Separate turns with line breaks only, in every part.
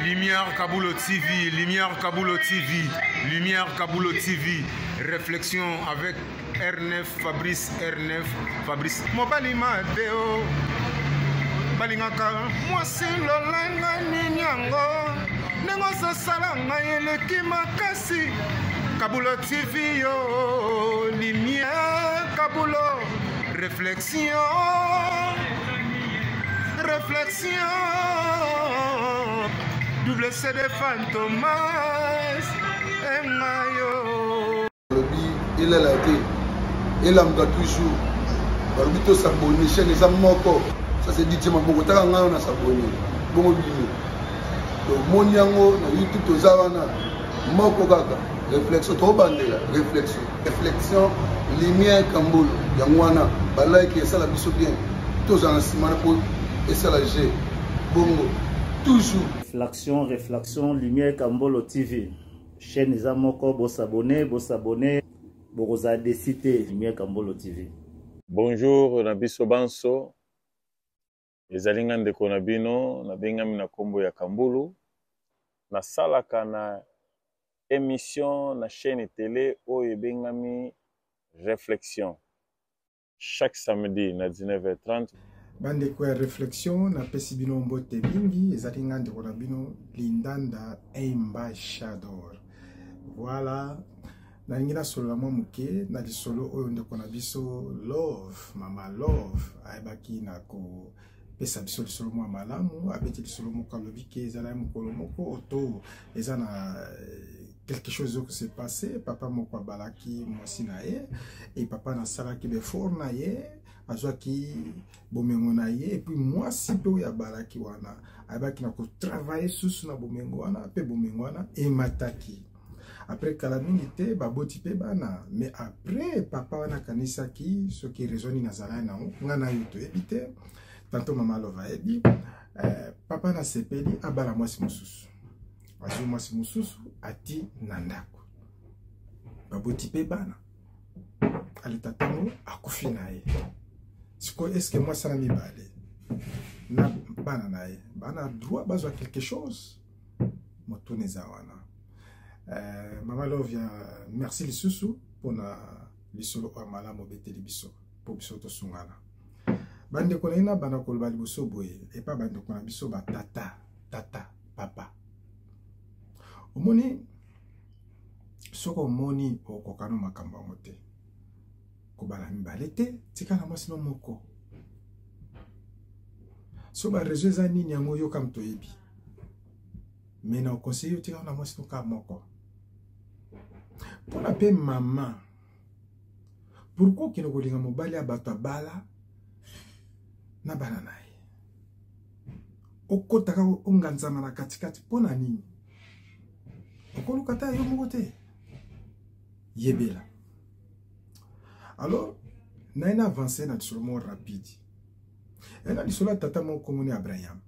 Lumière Kaboulo TV, Lumière Kaboulo TV, Lumière Kaboulo TV. Réflexion avec R9, Fabrice R9, Fabrice. Mobali Mateo, Balingaka, moi c'est Lolanga Ninyango, Nengosa Salanga Yeleki Makasi, Kaboulo TV, yo, Lumière Kaboulo, réflexion. Réflexion, double CD Fantomas, Mayo.
Il est là, il a toujours. Barbito s'abonne, chaîne les amoko. Ça c'est dit, ma beaucoup t'as un an s'abonner. Bon billet. Donc mon yango, na YouTube to zawana, moko gaga. Réflexion, trop bandela. Réflexion, réflexion, lumière Kambolo. Yangwana, balai qui est ça la biso bien. Tous en ciment pour. Et ça la G. Bongo. Toujours.
Réflexion, Lumière Kambolo TV. Chaîne Zamoko, vous s'abonnez, vous avez cité Lumière Kambolo TV.
Bonjour, Nabiso Banso. Les alingan de Konabino, Nabengami na Kombo ya Kambulu. Na salaka na émission na chaîne télé Oye Bengami Réflexion. Chaque samedi na 19h30.
Bande kwa réflexion na pesi bino mbote mingi ezali ngande kona bino Lindanda Ambassador. Voilà, na ngina solo mo muke na lisolo oyo ndeko na biso Love, Mama Love ayebaki na ko pesa biso lisolo mo malamu abeti lisolo mo kalobike ezala mukolo moko oto ezana quelque chose qui s'est passé, papa moko balaki mwasi na ye et papa na salaki be for na ye azwaki bomengo na ye et puis moi si pe ya balaki wana abaki na ko travailler susu na bomengo wana pe bomengo wana e mataki après kala mingi te baboti pe bana mais après papa wana kanisaki ce qui résonne na zala na ngana yoto ebite tanto mama lova ebi papa na sepeli abala mwasi mususu azwi mwasi mususu ati na ndako baboti pe bana alitatango akufi na ye. Est-ce que moi ça m'a balé na bana nae bana droit bazwa quelque chose motone zawana mama Lovia merci lisusu pona lisolo amala mobeteli biso po biso to sungana bande konaina bana kolba liboso boye et pas bande kona biso ba tata papa omoni soko moni okokano makambo mote kobala mibale te tika na mwasi no moko so ba réseau za nini yango yo kam toyebi mais na conseil yo tika na mwasi no ka moko pona pe mama pourquoi kino kolinga mobali abato bala na bana naye okotaka onganzama na katikati pona nini okolukata yo moko te yebela. Alors, na ina avancé na disolo rapide. Ena disolo tata mo komoni Abraham.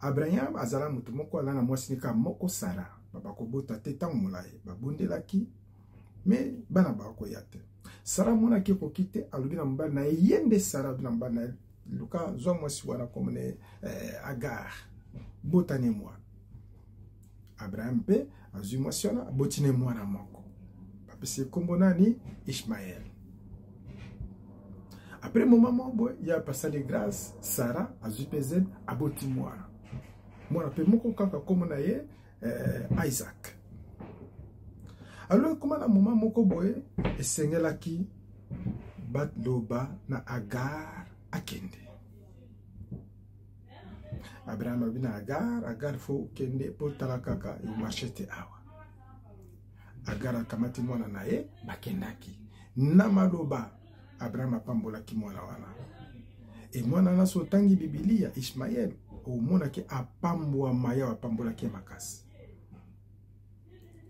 Abraham azala mutu moko ala na mwasi nika moko Sara. Baba ko bota te tango molaye. Babundelaki mais bana ba ko yate. Sara mona ki ko kite alubi na mbana na yende Sara na mbana luka zo mwasi wana komone Agar. Botane moi. Abraham pe azui mwasi wana botine mwana moko. C'est comme nani Ishmaël. Après mon maman, il y a passé les grâces, Sarah, Azupezen, Aboti moi. Moi, après mon kaka comme naye Isaac. Alors, comment la maman moko boy et sengelaki bat loba na Agar akende. Abraham abina Agar fo kende pour talakaka et marché te awa. Agara kamati mwana naye bakendaki na maloba Abraham apambolaki mwana wana e mwana na so tangi Biblia Ishmael o mona ki apambwa maya apambolaki makasi.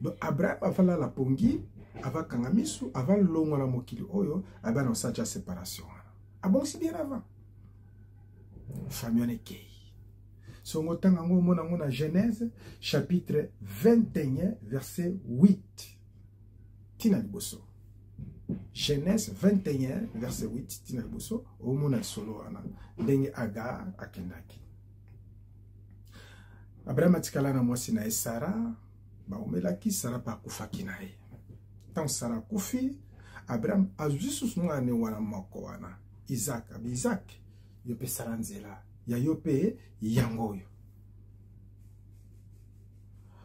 Donc Abraham afala la pongi ava kangamisu ava longo la mokili oyo abana osacha séparation abon si bien avant famille kei songo tanga ngo mona ngona Genèse chapitre 21 verset 8 tina liboso Genèse 21 verset 8 tina liboso o mona solo ana ndenge Agar akendaki Abraham atikala na mwasi na ye Sara, baomelaki Sara pa kufaki na ye. Tant Sara kufi, Abraham azwi susu mwana wana moko wana Isaac, abi Isaac yope Sara nzela ya yope yango yo.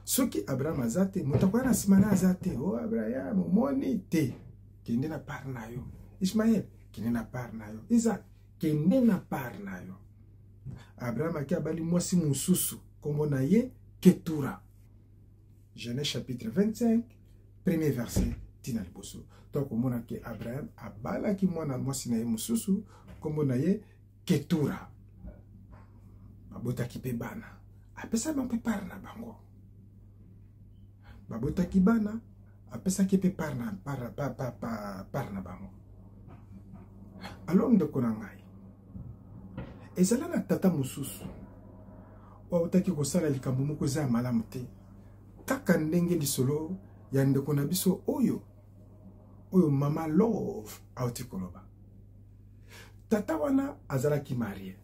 Soki Abraham azate mutakwala na simana azate o Abraham moni te kende na par na yo. Ismaël kende na par na yo. Isaac kende na par na yo. Abraham akabali mwasi mususu kombo na ye Ketura. Genèse chapitre 25 premier verset tina liboso. Donc mona ke Abraham abala ki mwana mwasi na ye mususu kombo na ye Ketura. Babota ki pe bana. Apesa mpe par na bango. Babota ki bana apesa ki pe par na bango. Alors ndeko na ngai. Ezala na tata mususu. Wa utaki kosala likambo moko za malamu te. Kaka ndenge lisolo ya ndeko na biso oyo mama love auti koloba. Tata wana azala ki marie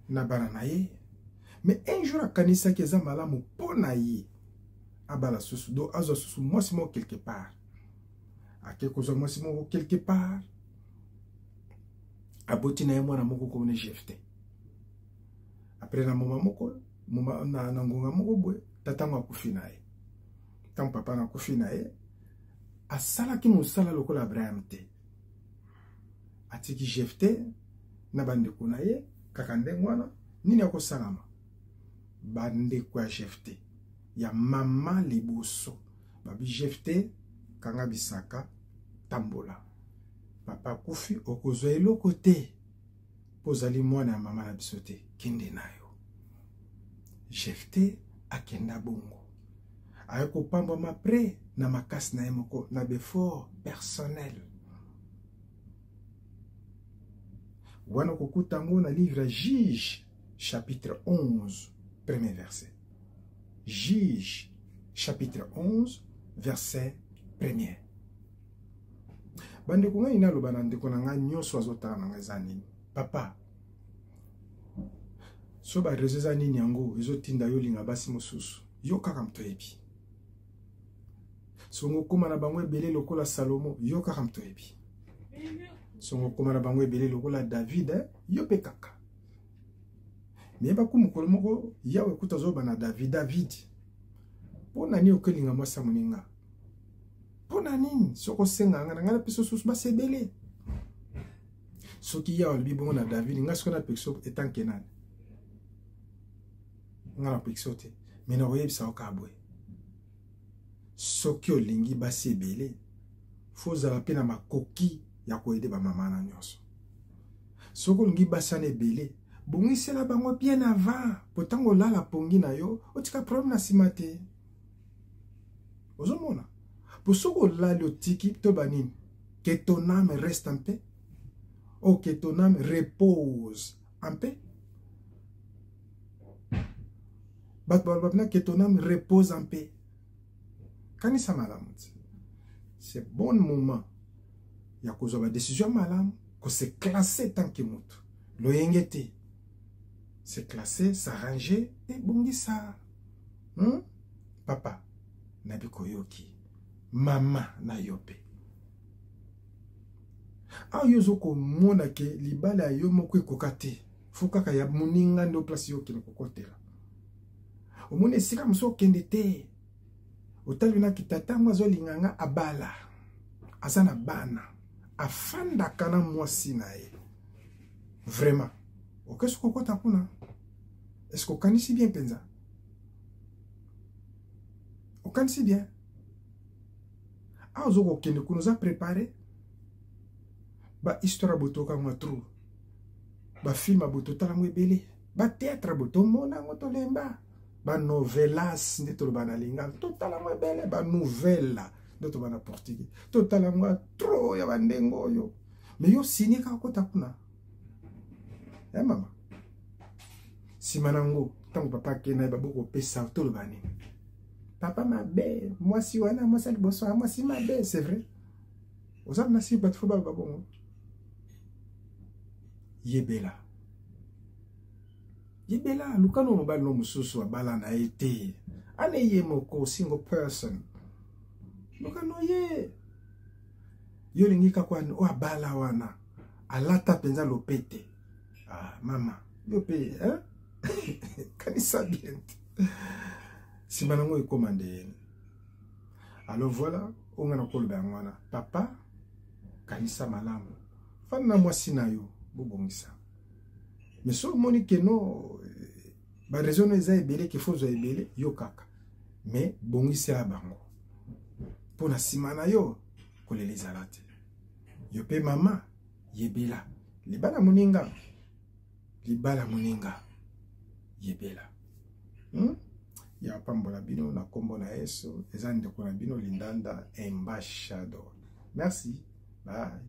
na bana na ye, mais un jour akanisa ki eza malamu po na ye abala susu do azo susu mwasi mo quelque part. Ake kozo mwasi mo quelque part. Aboti na ye mwana moko komone Jefte. Après na moma moko, na ngonga moko bwe, tata mwa kufi na ye. Tant papa na kufi na ye, asala ki musala lokola Abraham te. Atiki Jefte na bandeko na ye, kakande mwana, nini yako salama? Bandeko ya Jefte. Ya mama liboso. Babi Jefte, kanga bisaka, tambola. Papa kufi okozwa eloko te. Pozali mwana ya mama na biso te. Kende na yo. Jefte akenda bongo. Ayeko pamba mapre na makasi na ye moko na befort personnel. Wana kokuta ngo na livre Juge chapitre 11 premier verset. Juge chapitre 11 verset 1er. Bande ko ngai naloba na ndeko na ngai nyonso azotala na ngai za nini. Papa, so ba rezo za nini yango ezotinda yo linga basi mosusu. Yo kaka mtoyebi. Songo koma na bango ebele lokola Salomo, yo kaka mtoyebi. Songo koma na bango ebele lokola David, yo pe kaka. Miyeba kumukolo moko yawe kuta zoba na David. Pona ni okelinga mwasa muninga. Pona nini soko senga ngana ngana piso susu basebele. Soki ya olbi bongo na David nga soko na pekso etan kenan. Ngana pekso te. Mena oyebisa okabwe. Soki olingi basebele. Fozala pe na makoki ya koede ba mama na nyonso. Soko olingi basane bele. Bongisela bango bien avant. Potango lala pongi na yo. Otika problème na simate. Ozomona. Pour ce que là le tiki to banine, que ton âme reste en paix, ou que ton âme repose en paix. Que ton âme repose en paix. Quand il s'est malade, c'est bon moment. Il y a cause de décision malade, que c'est classé tant que moutou. Le yengete, c'est classé, s'arranger et bongi ça. Papa, nabi koyoki. Mama na yope. A yozo ko mona ke libala yo moko kokate. Fukaka ya muninga ndo place yo kino kokotela. Omone sika mso kende te. Otali na kitata mwazo linganga abala. Azana bana. Afanda kana mwasi na ye. Vraiment. Okeso kokota kuna. Est-ce qu'on kanisi bien penza? On kanisi bien. Azo ko kende kuno za préparé. Ba histoire botoka mwa trou. Ba film botota la mwebele. Ba théâtre botomona ngotolemba. Ba novelas ndeto bana linga. Totala mwebele ba novela ndeto bana portugais. Totala mwa tro ya bandengo yo. Mais yo sinika kota kuna. Mama. Simanango tango papa kena ba boko pesa tolo bani. Papa ma belle, moi si wana, moi ça le bonsoir, moi si ma belle, c'est vrai. Vous avez nasi pas de football babon. Yebela. yebela lukano mobali no mususu abala na ete ane ye moko single person lukano ye yo lingi kakwa o abala wana alata penza lopete mama yo pe kanisa bien simanango ekomande alors voilà on a kolba ngwana papa kanisa malamu fana mwasi na yo bobongisa mais so moni que no ba raison eza ebele ke fozo ebele yo kaka mais bongisa bango pona simana yo koleleza late yo pe mama yebela libala muninga yebela ya pambola bino na kombo na Yesu ezande ko na bino lindanda embashador. Merci. Bye.